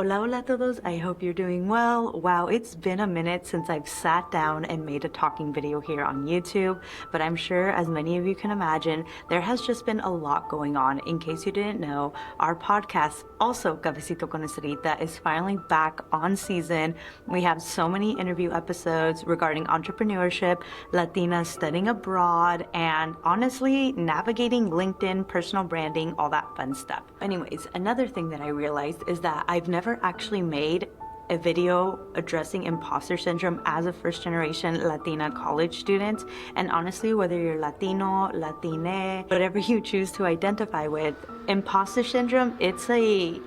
Hola, hola todos. I hope you're doing well. Wow, it's been a minute since I've sat down and made a talking video here on YouTube, but I'm sure as many of you can imagine, there has just been a lot going on. In case you didn't know, our podcast, also Cafecito con Estrellita, is finally back on season. We have so many interview episodes regarding entrepreneurship, Latina studying abroad, and honestly, navigating LinkedIn, personal branding, all that fun stuff. Anyways, another thing that I realized is that I've never actually made a video addressing imposter syndrome as a first-generation Latina college student. And honestly, whether you're Latino, Latine, whatever you choose to identify with, imposter syndrome, it's a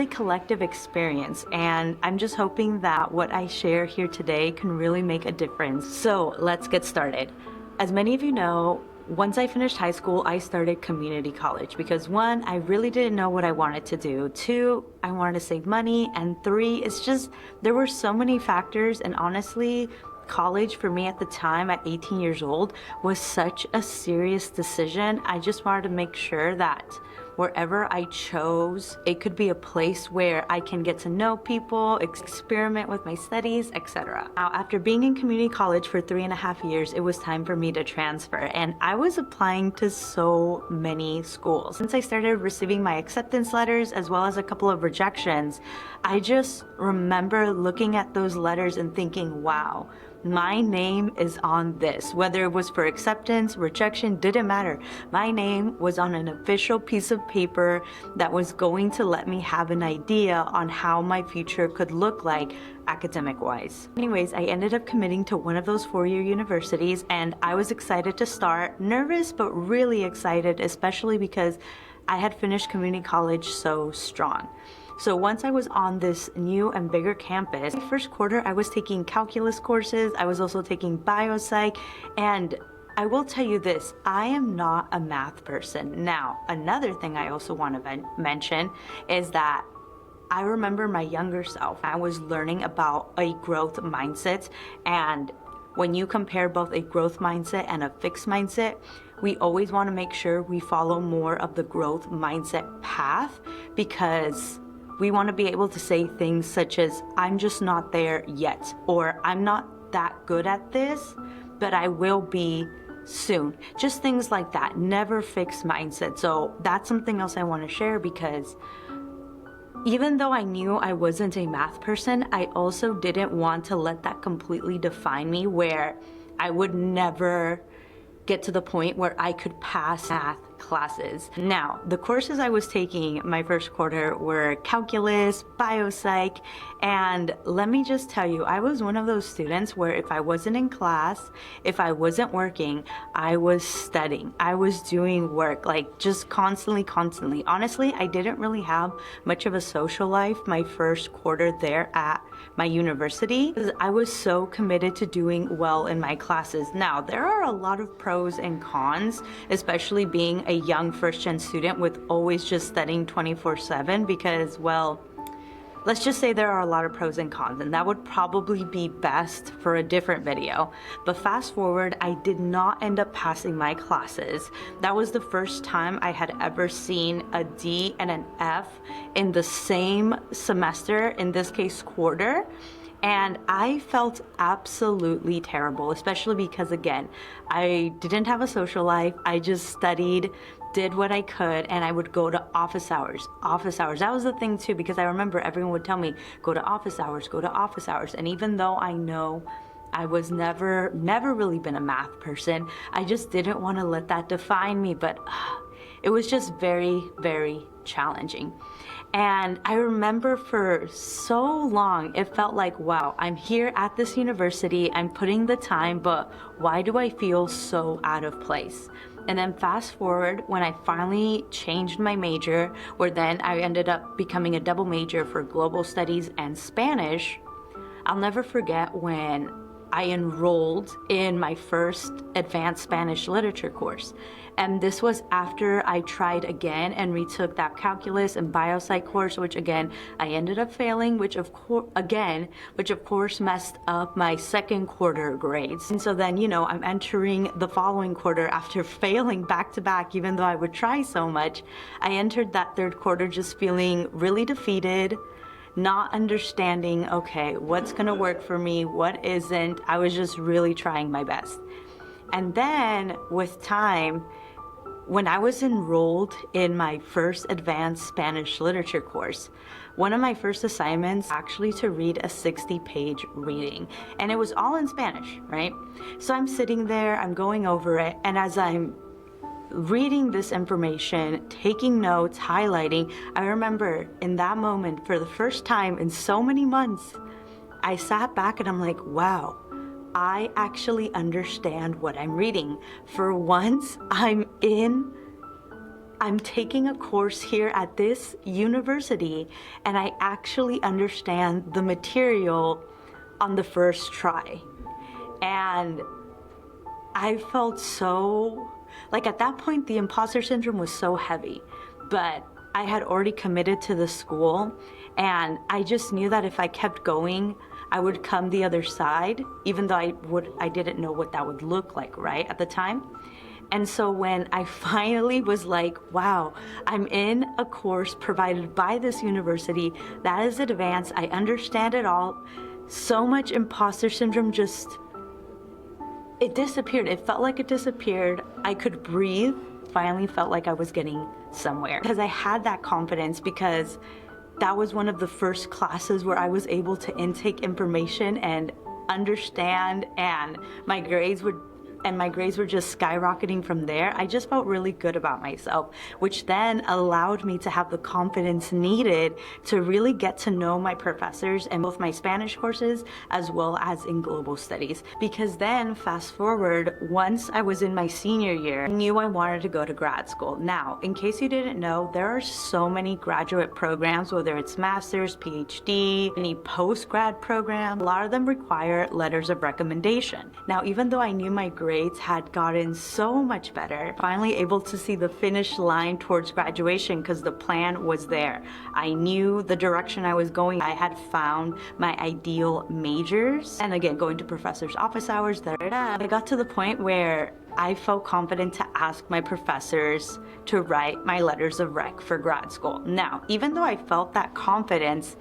collective experience, and I'm just hoping that what I share here today can really make a difference. So let's get started. As many of you know, once I finished high school, I started community college because one, I really didn't know what I wanted to do. Two, I wanted to save money. And three, it's just, there were so many factors. And honestly, college for me at the time at 18 years old was such a serious decision. I just wanted to make sure that wherever I chose, it could be a place where I can get to know people, experiment with my studies, etc. Now, after being in community college for 3.5 years, it was time for me to transfer, and I was applying to so many schools. Since I started receiving my acceptance letters as well as a couple of rejections, I just remember looking at those letters and thinking, wow, my name is on this. Whether it was for acceptance, rejection, didn't matter. My name was on an official piece of paper that was going to let me have an idea on how my future could look like academic-wise. Anyways, I ended up committing to one of those four-year universities, and I was excited to start. Nervous, but really excited, especially because I had finished community college so strong. So once I was on this new and bigger campus, my first quarter I was taking calculus courses, I was also taking biopsych, and I will tell you this, I am not a math person. Now, another thing I also want to mention is that I remember my younger self, I was learning about a growth mindset, and when you compare both a growth mindset and a fixed mindset, we always want to make sure we follow more of the growth mindset path, because we want to be able to say things such as, I'm just not there yet, or I'm not that good at this, but I will be soon. Just things like that, never fixed mindset. So that's something else I want to share, because even though I knew I wasn't a math person, I also didn't want to let that completely define me, where I would never get to the point where I could pass math classes. Now, the courses I was taking my first quarter were calculus, biopsych, and let me just tell you, I was one of those students where if I wasn't in class, if I wasn't working, I was studying. I was doing work, like just constantly. Honestly, I didn't really have much of a social life my first quarter there at my university, because I was so committed to doing well in my classes. Now, there are a lot of pros and cons, especially being a young first-gen student with always just studying 24/7, because, well, let's just say there are a lot of pros and cons, and that would probably be best for a different video. But fast forward, I did not end up passing my classes. That was the first time I had ever seen a D and an F in the same semester, in this case quarter. And I felt absolutely terrible, especially because, again, I didn't have a social life. I just studied, did what I could, and I would go to office hours. That was the thing too, because I remember everyone would tell me, go to office hours. And even though I know I was never really been a math person, I just didn't want to let that define me. But it was just very, very challenging. And I remember for so long, it felt like, wow, I'm here at this university, I'm putting the time, but why do I feel so out of place? And then fast forward, when I finally changed my major, where then I ended up becoming a double major for global studies and Spanish, I'll never forget when I enrolled in my first advanced Spanish literature course. And this was after I tried again and retook that calculus and biopsych course, which again, I ended up failing, which of course messed up my second quarter grades. And so then, I'm entering the following quarter after failing back to back, even though I would try so much. I entered that third quarter just feeling really defeated, not understanding, okay, what's gonna work for me, what isn't. I was just really trying my best. And then with time, when I was enrolled in my first advanced Spanish literature course, one of my first assignments actually to read a 60-page reading, and it was all in Spanish, right? So I'm sitting there, I'm going over it, and as I'm reading this information, taking notes, highlighting, I remember in that moment, for the first time in so many months, I sat back and I'm like, wow, I actually understand what I'm reading. For once, I'm taking a course here at this university, and I actually understand the material on the first try. And I felt so, like at that point, the imposter syndrome was so heavy, but I had already committed to the school, and I just knew that if I kept going, I would come the other side, even though I didn't know what that would look like, right, at the time. And so when I finally was like, wow, I'm in a course provided by this university that is advanced, I understand it all, so much imposter syndrome just, it disappeared. It felt like it disappeared. I could breathe. Finally felt like I was getting somewhere because I had that confidence, because that was one of the first classes where I was able to intake information and understand, and my grades were just skyrocketing from there. I just felt really good about myself, which then allowed me to have the confidence needed to really get to know my professors in both my Spanish courses as well as in global studies. Because then, fast forward, once I was in my senior year, I knew I wanted to go to grad school. Now, in case you didn't know, there are so many graduate programs, whether it's master's, PhD, any post-grad program. A lot of them require letters of recommendation. Now, even though I knew my grades had gotten so much better, finally able to see the finish line towards graduation because the plan was there. I knew the direction I was going. I had found my ideal majors, and again, going to professors' office hours, I got to the point where I felt confident to ask my professors to write my letters of rec for grad school. Now, even though I felt that confidence,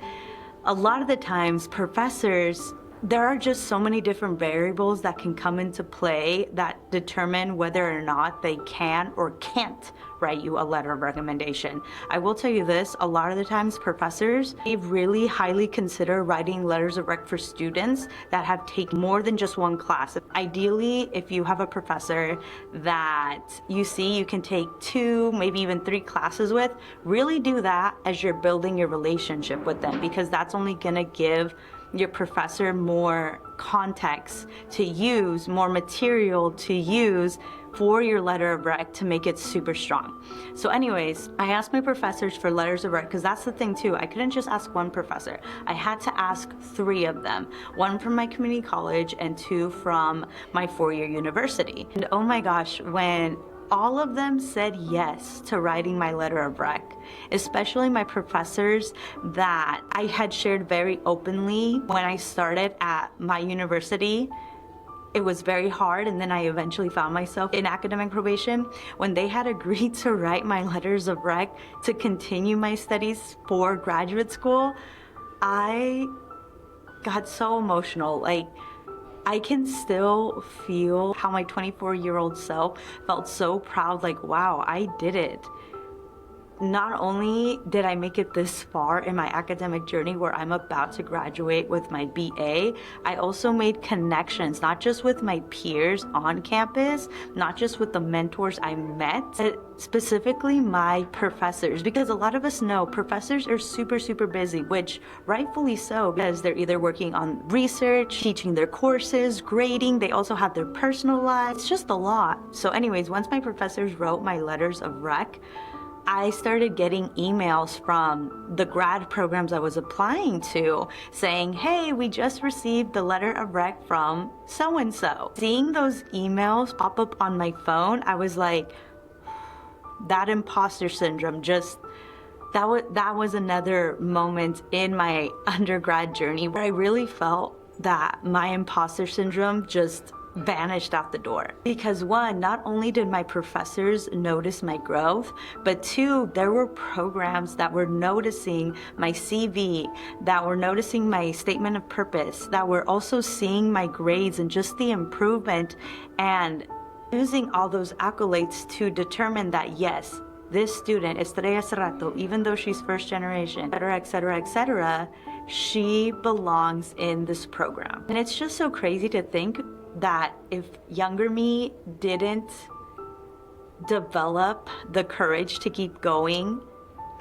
a lot of the times professors, there are just so many different variables that can come into play that determine whether or not they can or can't write you a letter of recommendation. I will tell you this, a lot of the times professors, they really highly consider writing letters of rec for students that have taken more than just one class. Ideally, if you have a professor that you see you can take 2, maybe even 3 classes with, really do that as you're building your relationship with them, because that's only gonna give your professor more context to use, more material to use for your letter of rec to make it super strong. So anyways, I asked my professors for letters of rec, because that's the thing too, I couldn't just ask one professor. I had to ask 3 of them, 1 from my community college and 2 from my 4-year university. And oh my gosh, when all of them said yes to writing my letter of rec, especially my professors that I had shared very openly when I started at my university. It was very hard, and then I eventually found myself in academic probation. When they had agreed to write my letters of rec to continue my studies for graduate school, I got so emotional. Like, I can still feel how my 24-year-old self felt so proud, like, wow, I did it. Not only did I make it this far in my academic journey where I'm about to graduate with my BA, I also made connections, not just with my peers on campus, not just with the mentors I met, but specifically my professors, because a lot of us know professors are super, super busy, which rightfully so, because they're either working on research, teaching their courses, grading, they also have their personal lives. It's just a lot. So anyways, once my professors wrote my letters of rec, I started getting emails from the grad programs I was applying to saying, hey, we just received the letter of rec from so-and-so. Seeing those emails pop up on my phone, I was like, that imposter syndrome just, that was another moment in my undergrad journey where I really felt that my imposter syndrome just vanished out the door. Because one, not only did my professors notice my growth, but two, there were programs that were noticing my CV, that were noticing my statement of purpose, that were also seeing my grades and just the improvement and using all those accolades to determine that yes, this student, Estrella Cerrato, even though she's first generation, etc., she belongs in this program. And it's just so crazy to think that if younger me didn't develop the courage to keep going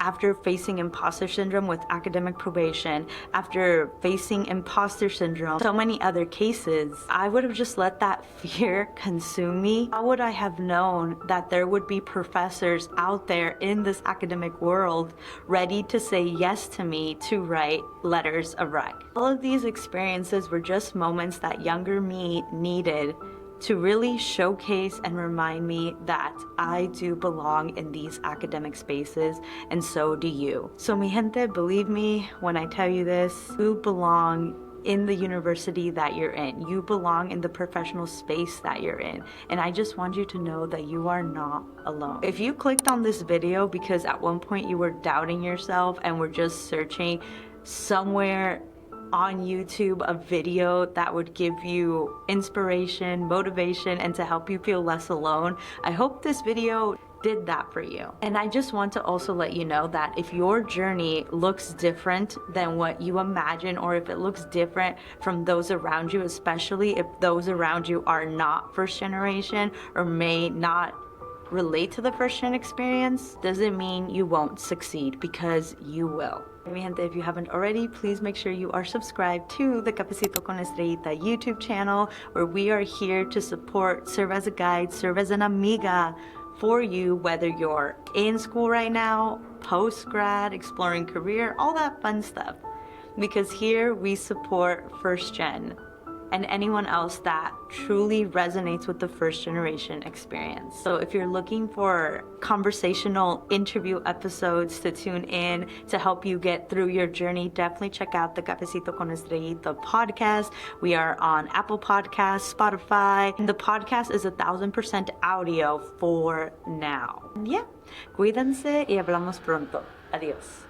after facing imposter syndrome with academic probation, after facing imposter syndrome, so many other cases, I would have just let that fear consume me. How would I have known that there would be professors out there in this academic world ready to say yes to me to write letters of rec? All of these experiences were just moments that younger me needed to really showcase and remind me that I do belong in these academic spaces, and so do you. So mi gente, believe me when I tell you this, you belong in the university that you're in. You belong in the professional space that you're in. And I just want you to know that you are not alone. If you clicked on this video because at one point you were doubting yourself and were just searching somewhere on YouTube a video that would give you inspiration, motivation, and to help you feel less alone, I hope this video did that for you. And I just want to also let you know that if your journey looks different than what you imagine, or if it looks different from those around you, especially if those around you are not first generation or may not relate to the first gen experience, doesn't mean you won't succeed, because you will. Mi gente, if you haven't already, please make sure you are subscribed to the Cafecito con Estrellita YouTube channel, where we are here to support, serve as a guide, serve as an amiga for you, whether you're in school right now, post-grad, exploring career, all that fun stuff. Because here we support first gen and anyone else that truly resonates with the first generation experience. So if you're looking for conversational interview episodes to tune in to help you get through your journey, definitely check out the Cafecito con Estrellita podcast. We are on Apple Podcasts, Spotify, and the podcast is 1000% audio for now. Yeah, cuídense y hablamos pronto. Adiós.